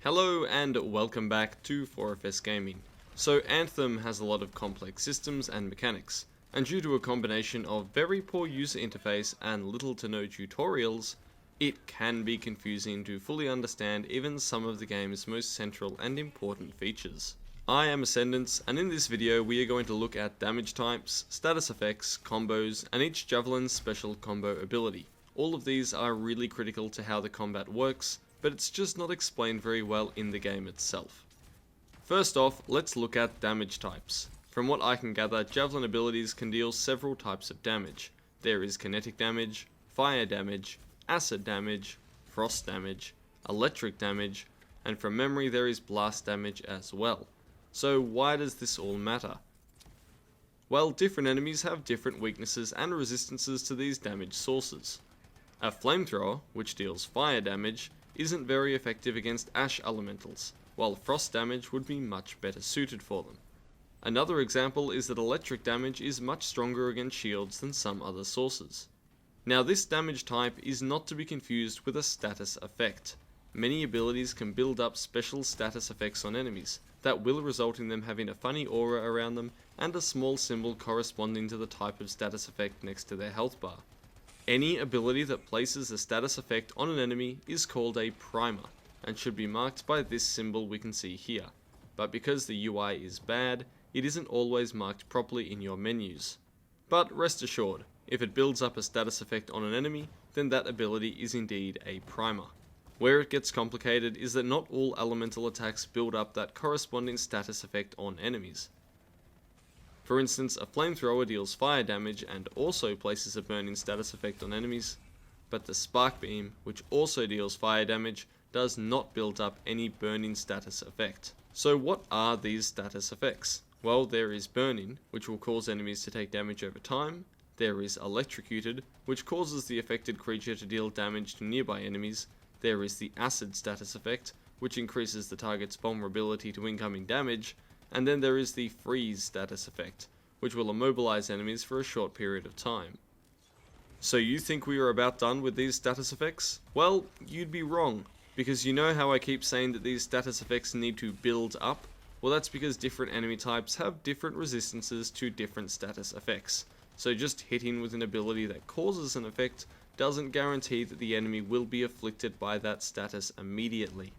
Hello and welcome back to 4FS Gaming. So Anthem has a lot of complex systems and mechanics, and due to a combination of very poor user interface and little to no tutorials, it can be confusing to fully understand even some of the game's most central and important features. I am Ascendance, and in this video we are going to look at damage types, status effects, combos, and each Javelin's special combo ability. All of these are really critical to how the combat works, but it's just not explained very well in the game itself. First off, let's look at damage types. From what I can gather, Javelin abilities can deal several types of damage. There is kinetic damage, fire damage, acid damage, frost damage, electric damage, and from memory there is blast damage as well. So why does this all matter? Well, different enemies have different weaknesses and resistances to these damage sources. A flamethrower, which deals fire damage, isn't very effective against ash elementals, while frost damage would be much better suited for them. Another example is that electric damage is much stronger against shields than some other sources. Now this damage type is not to be confused with a status effect. Many abilities can build up special status effects on enemies that will result in them having a funny aura around them and a small symbol corresponding to the type of status effect next to their health bar. Any ability that places a status effect on an enemy is called a primer, and should be marked by this symbol we can see here, but because the UI is bad, it isn't always marked properly in your menus. But rest assured, if it builds up a status effect on an enemy, then that ability is indeed a primer. Where it gets complicated is that not all elemental attacks build up that corresponding status effect on enemies. For instance, a flamethrower deals fire damage and also places a burning status effect on enemies, but the spark beam, which also deals fire damage, does not build up any burning status effect. So what are these status effects? Well, there is burning, which will cause enemies to take damage over time. There is electrocuted, which causes the affected creature to deal damage to nearby enemies. There is the acid status effect, which increases the target's vulnerability to incoming damage. And then there is the freeze status effect, which will immobilize enemies for a short period of time. So you think we are about done with these status effects? Well, you'd be wrong, because you know how I keep saying that these status effects need to build up? Well, that's because different enemy types have different resistances to different status effects. So just hitting with an ability that causes an effect doesn't guarantee that the enemy will be afflicted by that status immediately.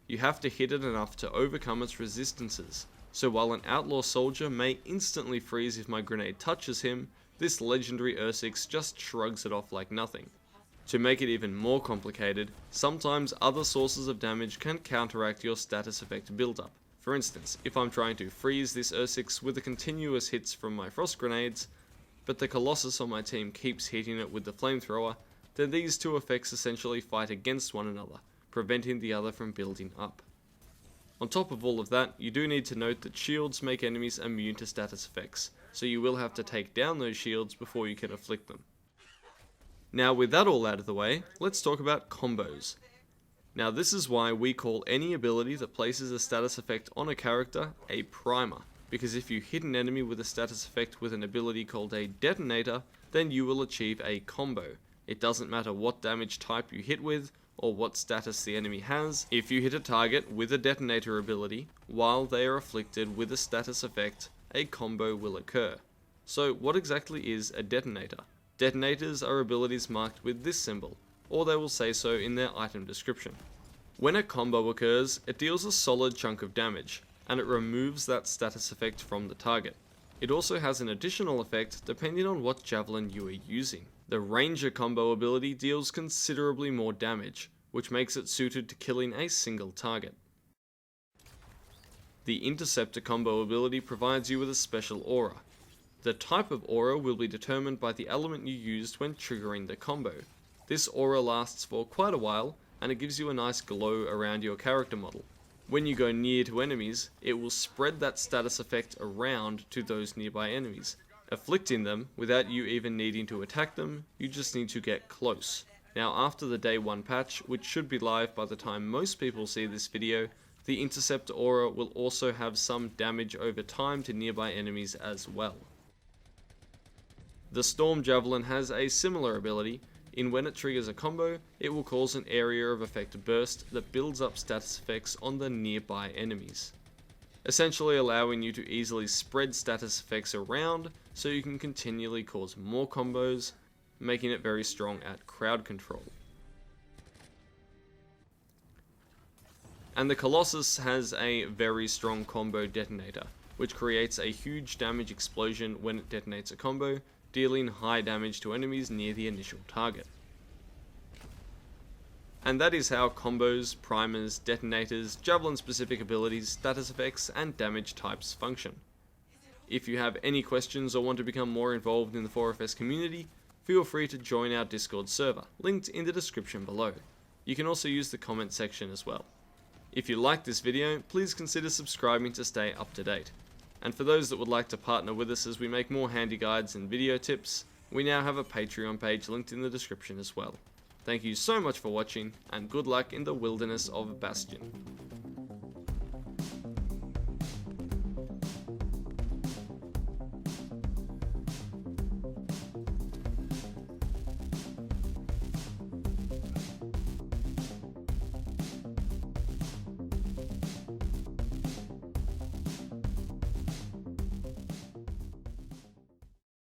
You have to hit it enough to overcome its resistances. So while an outlaw soldier may instantly freeze if my grenade touches him, this legendary Ursix just shrugs it off like nothing. To make it even more complicated, sometimes other sources of damage can counteract your status effect buildup. For instance, if I'm trying to freeze this Ursix with the continuous hits from my frost grenades, but the Colossus on my team keeps hitting it with the flamethrower, then these two effects essentially fight against one another, preventing the other from building up. On top of all of that, you do need to note that shields make enemies immune to status effects, so you will have to take down those shields before you can afflict them. Now with that all out of the way, let's talk about combos. Now this is why we call any ability that places a status effect on a character a primer, because if you hit an enemy with a status effect with an ability called a Detonator, then you will achieve a combo. It doesn't matter what damage type you hit with, or what status the enemy has. If you hit a target with a Detonator ability, while they are afflicted with a status effect, a combo will occur. So what exactly is a Detonator? Detonators are abilities marked with this symbol, or they will say so in their item description. When a combo occurs, it deals a solid chunk of damage, and it removes that status effect from the target. It also has an additional effect depending on what Javelin you are using. The Ranger combo ability deals considerably more damage, which makes it suited to killing a single target. The Intercept combo ability provides you with a special aura. The type of aura will be determined by the element you used when triggering the combo. This aura lasts for quite a while, and it gives you a nice glow around your character model. When you go near to enemies, it will spread that status effect around to those nearby enemies, afflicting them without you even needing to attack them. You just need to get close. Now after the day 1 patch, which should be live by the time most people see this video, the Intercept Aura will also have some damage over time to nearby enemies as well. The Storm Javelin has a similar ability. in when it triggers a combo, it will cause an area of effect burst that builds up status effects on the nearby enemies, essentially allowing you to easily spread status effects around so you can continually cause more combos, making it very strong at crowd control. And the Colossus has a very strong combo Detonator, which creates a huge damage explosion when it detonates a combo, dealing high damage to enemies near the initial target. And that is how combos, primers, detonators, Javelin specific abilities, status effects, and damage types function. If you have any questions or want to become more involved in the 4FS community, feel free to join our Discord server, linked in the description below. You can also use the comment section as well. If you liked this video, please consider subscribing to stay up to date. And for those that would like to partner with us as we make more handy guides and video tips, we now have a Patreon page linked in the description as well. Thank you so much for watching, and good luck in the wilderness of Bastion.